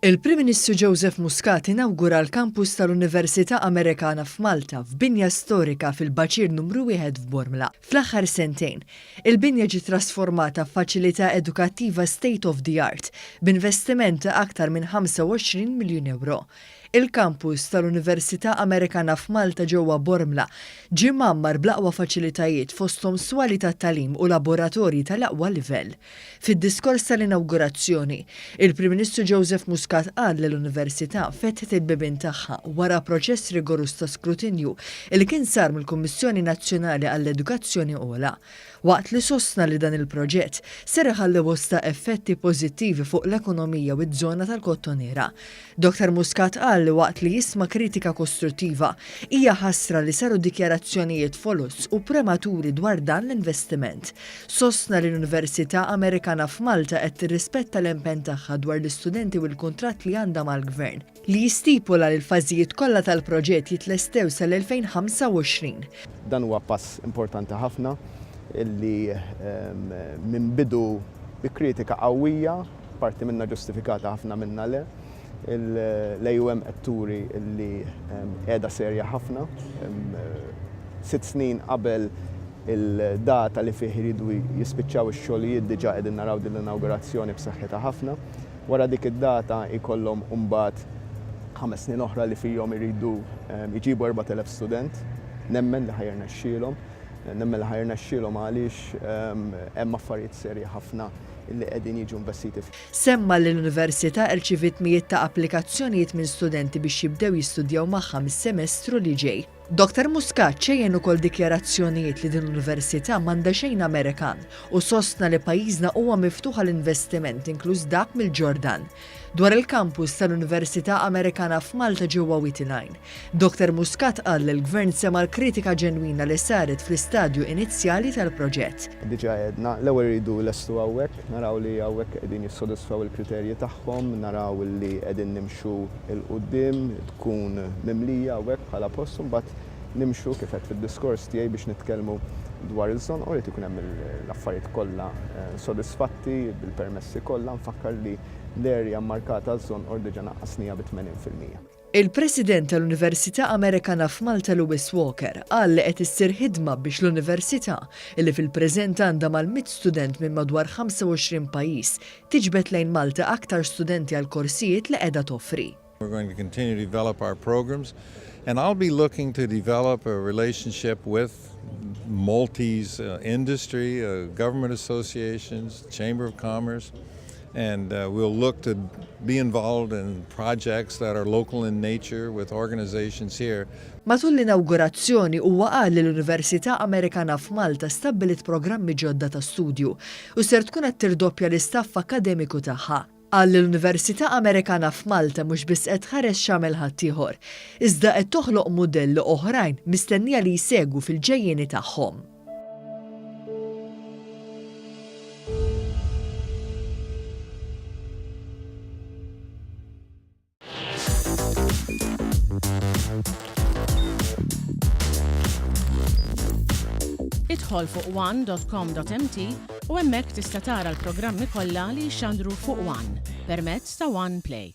Il-Prim Ministru Joseph Muscat inawgura l-kampus tal-Università Amerikana f'Malta f'binja storika fil-Baċir numru 1 f'Bormla. Fl-aħħar sentejn, il-binja ġiet trasformata f'faċilità edukattiva state of the art b'investiment aktar minn 25 miljun euro. Il-kampus tal-Università Amerikana f'Malta ġewwa Bormla ġie mgħammar bl-aqwa faċilitajiet fosthom swali tat-tagħlim u laboratorji tal-aqwa livell. Fid-diskors tal-inawgurazzjoni, il-Prim Ministru Joseph Muscat qal li l-Università fetħet il-bibien tagħha wara proċess rigorus ta' skrutinju li kien sar mill-Kummissjoni Nazzjonali għall-Edukazzjoni Ogħla. Waqt li sostna li dan il-proġett ser iħalli bosta effetti pożittivi fuq l-ekonomija u ż-żona tal-Kottoniera. Dr. Muscat qal li waqt li jisma' kritika kostruttiva hija ħasra li saru dikjarazzjonijiet folus u prematuri dwar dan l-investiment. Sostna li l-Università Amerikana f'Malta qed tirrispetta l-impenn tagħha dwar l-istudenti u l-kuntratt li għandha mal-Gvern li jistipula li l-fażijiet kollha tal-proġett jitlestew sal-2025. Dan huwa pass importanti ħafna illi minn bidu bi kritika qawwija, parti minna ġustifikata ħafna minna le, l-AUM atturi illi qiegħda serja ħafna. 6 snin qabel il-data li fih iridu jispiċċaw ix-xogħlijiet diġà qegħdin naraw din l-inawgurazzjoni b'saħħitha ħafna. Wara dik id-data jkollhom mbagħad 5 snin oħra li fihom iridu jġibu 4,000 student, nemmen li ħajrna xxielhom. Nemmen li ħajrna xxielhom għaliex hemm affarijiet serji ħafna illi qegħdin jiġu investiti. Semma li l-Università rċiviet mijiet ta' applikazzjonijiet minn studenti biex jibdew jistudjaw magħha mis-semestru li ġej. Dr. Muscat ċejjen ukoll dikjarazzjonijiet li din l-Università m'għandha xejn Amerikan u sostna li pajjiżna huwa miftuħ għall-investiment inkluż dak mill-Ġordan. Dwar il-kampus tal-Università Amerikana f'Malta ġewwa Whitline, Dr. Muscat qal li l-Gvern sema l-kritika ġenwina li saret fl-istadju inizjali tal-proġett. Diġà għedna l-ewwel iridu lestu hawnhekk, naraw li hawnhekk qegħdin jissodisfaw il-kriterji tagħhom, naraw li qegħdin nimxu il-qudiem, tkun mimlija hawnhekk bħala post, mbagħad nimxu kif qed fid-diskors tiegħi biex nitkellmu dwar il-żon u ikun hemm l-affarijiet kollha sodisfatti bil-permessi kollha, nfakkar li l-erja mmarkata żon diġà naqqasnija b'80%. Il-President tal-Università Amerikana f'Malta Lewis Walker qal li qed issir ħidma biex l-Università illi fil-preżent għandha mal-100 student minn madwar 25 pajjiż tiġbed lejn Malta aktar studenti għal korsijiet li qiegħda toffri. We're going to continue to develop our programs, and I'll be looking to develop a relationship with Maltese industry, government associations, Chamber of Commerce, and we'll look to be involved in projects that are local in nature with organizations here. Matul l-inawgurazzjoni huwa qal li l-Università Amerikana f'Malta stabbilit programmi ġodda ta' studju u ser tkun qed tirdoppja l-istaff akademiku tagħha. Qal li l-Università Amerikana f'Malta mhux biss qed tħares x'għamel ħaddieħor, iżda qed toħloq mudelli oħrajn mistennija li jsegwu fil-ġejjieni tagħhom. Idħol fuq one.com.mt u hemmhekk tista' tara l-programmi kollha li jxandru fuq One permezz ta' One Play.